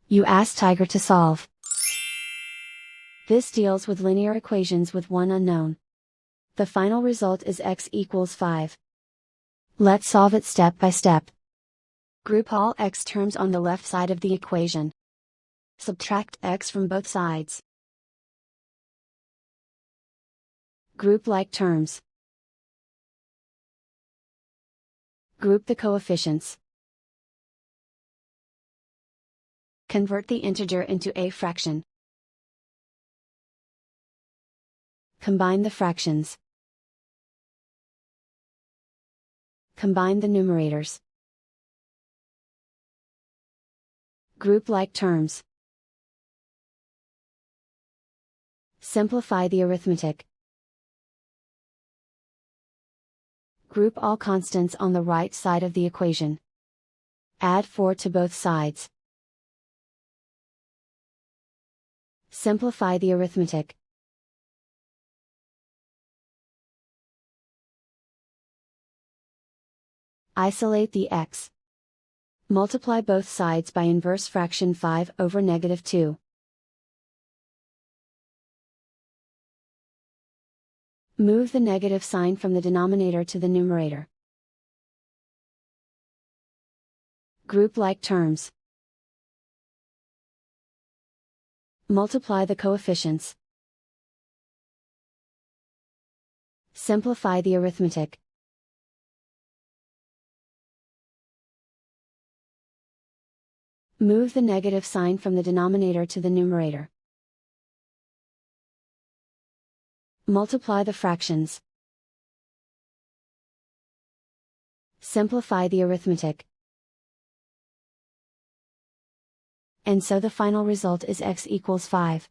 You ask Tiger to solve. This deals with linear equations with one unknown. The final result is x equals 5. Let's solve it step by step. Group all x terms on the left side of the equation. Subtract x from both sides. Group like terms. Group the coefficients. Convert the integer into a fraction. Combine the fractions. Combine the numerators. Group like terms. Simplify the arithmetic. Group all constants on the right side of the equation. Add 4 to both sides. Simplify the arithmetic. Isolate the x. Multiply both sides by inverse fraction 5 over -2. Move the negative sign from the denominator to the numerator. Group like terms. Multiply the coefficients. Simplify the arithmetic. Move the negative sign from the denominator to the numerator. Multiply the fractions. Simplify the arithmetic. And so the final result is x equals 5.